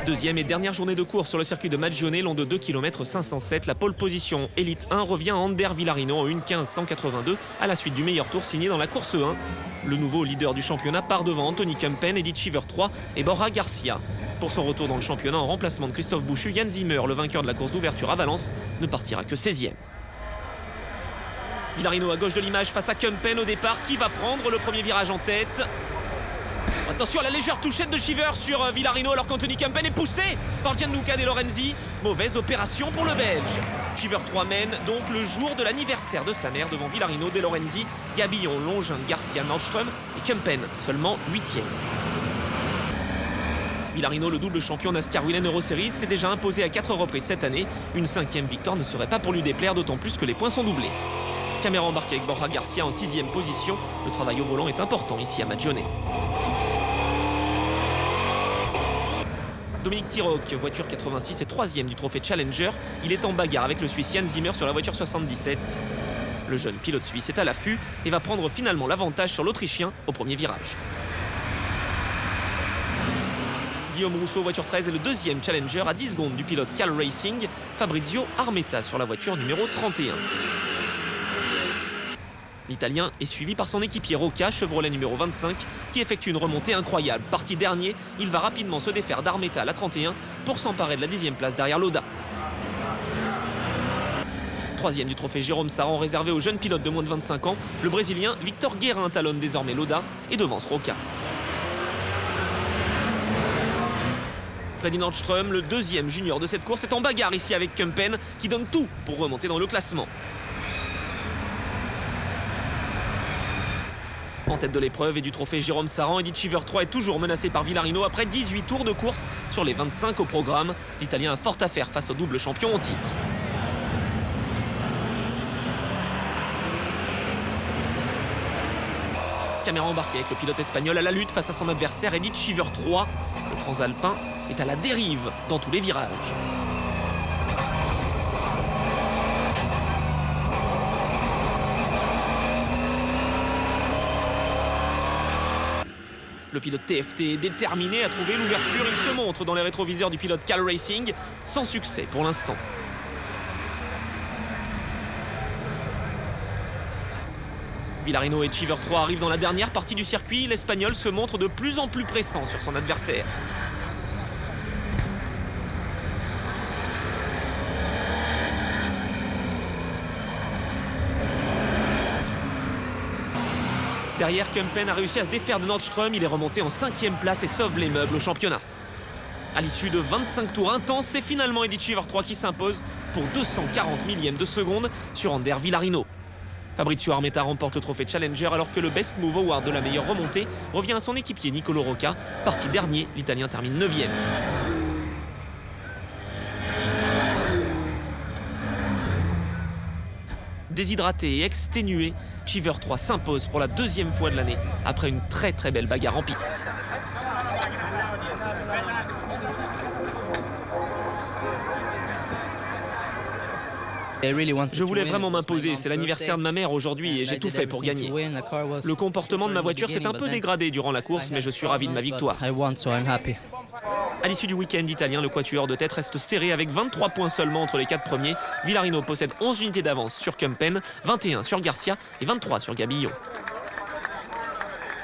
Deuxième et dernière journée de course sur le circuit de Magione, long de 2 km 507. La pole position Elite 1 revient à Ander Villarino en 1:15:182 à la suite du meilleur tour signé dans la course 1. Le nouveau leader du championnat part devant Anthony Kempen, Edith Cheever 3 et Borja Garcia. Pour son retour dans le championnat en remplacement de Christophe Bouchu, Jan Zimmer, le vainqueur de la course d'ouverture à Valence, ne partira que 16e. Villarino à gauche de l'image face à Kempen au départ, qui va prendre le premier virage en tête. Attention à la légère touchette de Cheever sur Villarino alors qu'Anthony Kempen est poussé par Gianluca De Lorenzi. Mauvaise opération pour le Belge. Cheever 3 mène donc le jour de l'anniversaire de sa mère devant Villarino, De Lorenzi, Gabillon, Longin, Garcia, Nordström et Kempen, seulement 8e. Villarino, le double champion NASCAR Willen Euroseries, s'est déjà imposé à 4 reprises cette année. Une 5e victoire ne serait pas pour lui déplaire, d'autant plus que les points sont doublés. Caméra embarquée avec Borja Garcia en 6e position. Le travail au volant est important ici à Magione. Dominique Tiroc, voiture 86 et 3e du trophée Challenger. Il est en bagarre avec le Suisse Jan Zimmer sur la voiture 77. Le jeune pilote suisse est à l'affût et va prendre finalement l'avantage sur l'Autrichien au premier virage. Guillaume Rousseau, voiture 13, est le 2e Challenger à 10 secondes du pilote Cal Racing. Fabrizio Armetta sur la voiture numéro 31. L'Italien est suivi par son équipier Rocca, Chevrolet numéro 25, qui effectue une remontée incroyable. Parti dernier, il va rapidement se défaire d'Armetta à la 31 pour s'emparer de la 10e place derrière Lauda. 3e du trophée Jérôme Saran réservé aux jeunes pilotes de moins de 25 ans, le Brésilien Victor Guérin talonne désormais Lauda et devance Rocca. Freddy Nordström, le 2e junior de cette course, est en bagarre ici avec Kempen qui donne tout pour remonter dans le classement. En tête de l'épreuve et du trophée Jérôme Saran, Edith Cheever 3 est toujours menacé par Villarino après 18 tours de course sur les 25 au programme. L'Italien a fort à faire face au double champion au titre. Caméra embarquée avec le pilote espagnol à la lutte face à son adversaire Edith Cheever 3. Le transalpin est à la dérive dans tous les virages. Le pilote TFT est déterminé à trouver l'ouverture. Il se montre dans les rétroviseurs du pilote Cal Racing, sans succès pour l'instant. Villarino et Cheever 3 arrivent dans la dernière partie du circuit. L'Espagnol se montre de plus en plus pressant sur son adversaire. Derrière, Kempen a réussi à se défaire de Nordström. Il est remonté en 5e place et sauve les meubles au championnat. À l'issue de 25 tours intenses, c'est finalement Edith Cheever 3 qui s'impose pour 240 millièmes de seconde sur Ander Villarino. Fabrizio Armetta remporte le trophée Challenger alors que le Best Move Award de la meilleure remontée revient à son équipier Nicolo Rocca. Parti dernier, l'Italien termine 9e. Déshydraté et exténué, Cheever 3 s'impose pour la 2e fois de l'année après une très belle bagarre en piste. Je voulais vraiment m'imposer, c'est l'anniversaire de ma mère aujourd'hui et j'ai tout fait pour gagner. Le comportement de ma voiture s'est un peu dégradé durant la course, mais je suis ravi de ma victoire. À l'issue du week-end italien, le quatuor de tête reste serré avec 23 points seulement entre les 4 premiers. Villarino possède 11 unités d'avance sur Kempen, 21 sur Garcia et 23 sur Gabillon.